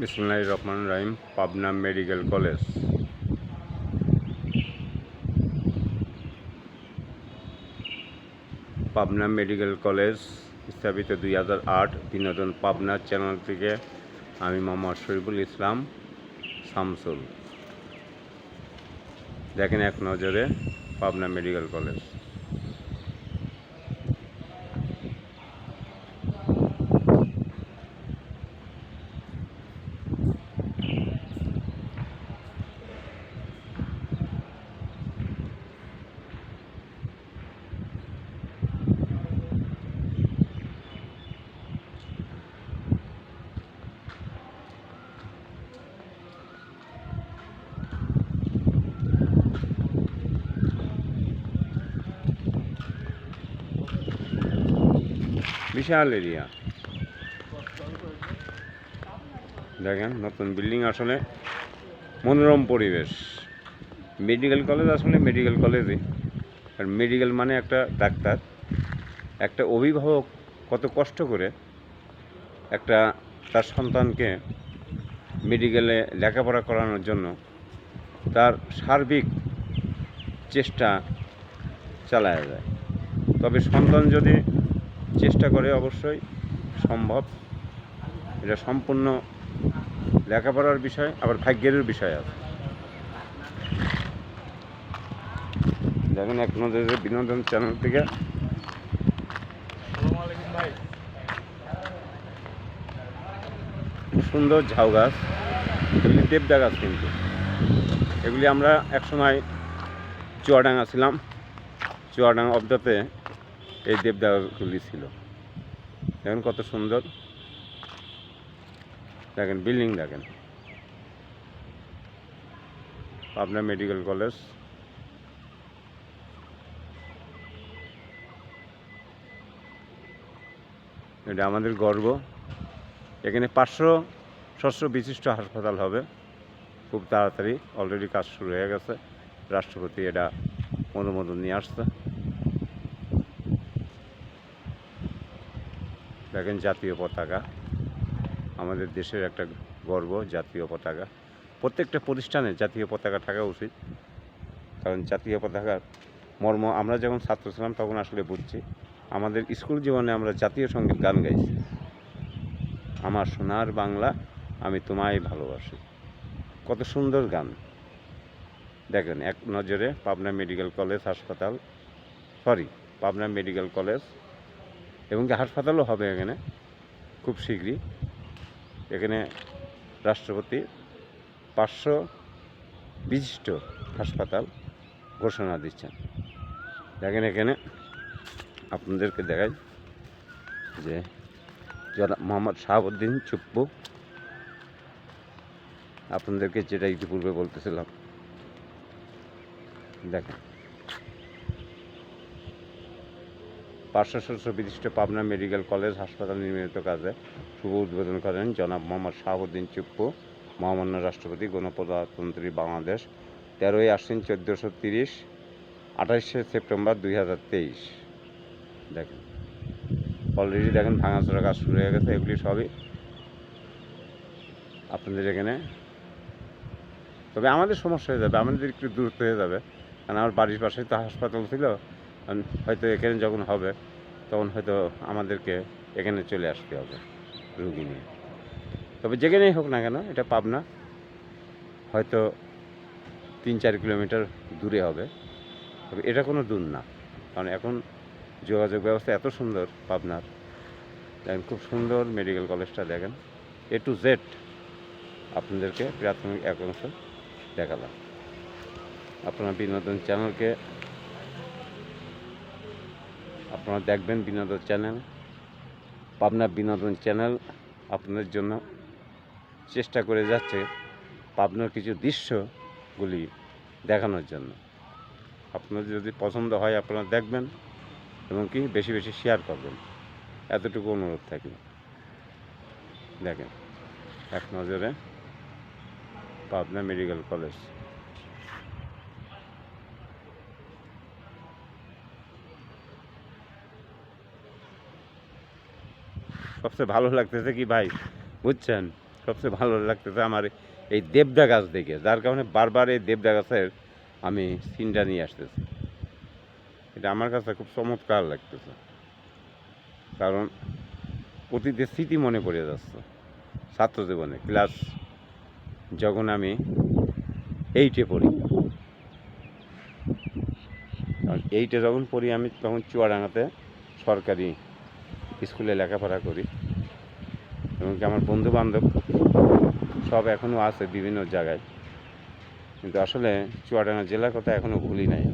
বিসমিল্লাহির রহমানির রহিম। Pabna medical college. Pabna medical college স্থাপিত 2008। বিনোদন পাবনা চ্যানেল থেকে আমি মোহাম্মদ শরীফুল ইসলাম শামসুল। দেখেন এক নজরে পাবনা মেডিকেল কলেজ। বিশাল এরিয়া, দেখেন নতুন বিল্ডিং, আসলে মনোরম পরিবেশ। মেডিকেল কলেজ আসলে মেডিকেল কলেজই, আর মেডিকেল মানে একটা ডাক্তার। একটা অভিভাবক কত কষ্ট করে একটা তার সন্তানকে মেডিকেলে লেখাপড়া করানোর জন্য তার সার্বিক চেষ্টা চালায়া যায়। তবে সন্তান যদি চেষ্টা করে অবশ্যই সম্ভব। এটা সম্পূর্ণ লেখাপড়ার বিষয়, আবার ভাগ্যের বিষয় আছে। দেখেন এক নজরে বিনোদন চ্যানেল থেকে। সুন্দর ঝাউ গাছ, এগুলি দেবদা গাছ, কিন্তু এগুলি আমরা একসময় চুয়াডাঙ্গা ছিলাম, চুয়াডাঙ্গা অবদাতে এই দেবদা গাছগুলি ছিল। দেখেন কত সুন্দর, দেখেন বিল্ডিং, দেখেন পাবনা মেডিকেল কলেজ। এটা আমাদের গর্ব। এখানে 500 শস্য বিশিষ্ট হাসপাতাল হবে খুব তাড়াতাড়ি। অলরেডি কাজ শুরু হয়ে গেছে, রাষ্ট্রপতি এটা অনুমোদন নিয়ে আসছে। দেখেন জাতীয় পতাকা, আমাদের দেশের একটা গর্ব জাতীয় পতাকা। প্রত্যেকটা প্রতিষ্ঠানে জাতীয় পতাকা থাকা উচিত, কারণ জাতীয় পতাকার মর্ম আমরা যখন ছাত্র ছিলাম তখন আসলে বুঝছি। আমাদের স্কুল জীবনে আমরা জাতীয় সঙ্গীত গান গাইছি, আমার সোনার বাংলা আমি তোমায় ভালোবাসি। কত সুন্দর গান। দেখেন এক নজরে পাবনা মেডিকেল কলেজ হাসপাতাল, পাবনা মেডিকেল কলেজ, এবং কি হাসপাতালও হবে এখানে খুব শীঘ্রই। এখানে রাষ্ট্রপতি 500 বিশিষ্ট হাসপাতাল ঘোষণা দিচ্ছেন। দেখেন এখানে আপনাদেরকে দেখাই যে জনাব মোহাম্মদ শাহাবুদ্দিন চুপ্পু, আপনাদেরকে যেটা ইতিপূর্বে বলতেছিলাম। দেখেন 500 সদস্য বিশিষ্ট পাবনা মেডিকেল কলেজ হাসপাতাল নির্মিত কাজে শুভ উদ্বোধন করেন জনাব মোহাম্মদ শাহাবুদ্দিন চুপ্পু, মহামান্য রাষ্ট্রপতি গণপ্রজাতন্ত্রী বাংলাদেশ, 13ই আশ্বিন 1430, 28শে সেপ্টেম্বর 2023। দেখেন অলরেডি দেখেন ভাঙাচোরা কাজ শুরু হয়ে গেছে। এগুলি সবই আপনাদের এখানে, তবে আমাদের সমস্যা হয়ে যাবে, আমাদের একটু দূরত্ব হয়ে যাবে, কারণ আমার বাড়ির পাশেই তো হাসপাতাল ছিল। হয়তো এখানে যখন হবে তখন হয়তো আমাদেরকে এখানে চলে আসতে হবে রুগী নিয়ে। তবে যেখানেই হোক না কেন, এটা পাবনা, হয়তো 3-4 কিলোমিটার দূরে হবে, তবে এটা কোনো দূর না, কারণ এখন যোগাযোগ ব্যবস্থা এত সুন্দর পাবনার। দেখেন খুব সুন্দর মেডিকেল কলেজটা, দেখেন A to Z আপনাদেরকে প্রাথমিক একাংশ দেখালাম। আপনারা বিনোদন চ্যানেলকে আপনারা দেখবেন, বিনোদন চ্যানেল, পাবনা বিনোদন চ্যানেল আপনাদের জন্য চেষ্টা করে যাচ্ছে পাবনার কিছু দৃশ্যগুলি দেখানোর জন্য। আপনাদের যদি পছন্দ হয় আপনারা দেখবেন এবং কি বেশি বেশি শেয়ার করবেন, এতটুকু অনুরোধ থাকবে। দেখেন এক নজরে পাবনা মেডিকেল কলেজ। সবচেয়ে ভালো লাগতেছে কি ভাই বুঝছেন, সবচেয়ে ভালো লাগতেছে আমার এই দেবদা গাছ দেখে, যার কারণে বারবার এই দেবদা গাছের আমি সিনটা নিয়ে আসতেছি। এটা আমার কাছে খুব চমৎকার লাগতেছে, কারণ অতীতের স্মৃতি মনে পড়ে যাচ্ছে। ছাত্র জীবনে ক্লাস যখন আমি 8-এ পড়ি, কারণ 8-এ যখন পড়ি আমি তখন চুয়াডাঙ্গাতে সরকারি স্কুলে লেখাপড়া করি, এবং কি আমার বন্ধু বান্ধব সব এখনও আছে বিভিন্ন জায়গায়, কিন্তু আসলে চুয়াডাঙ্গা জেলার কথা এখনও ভুলি নাই।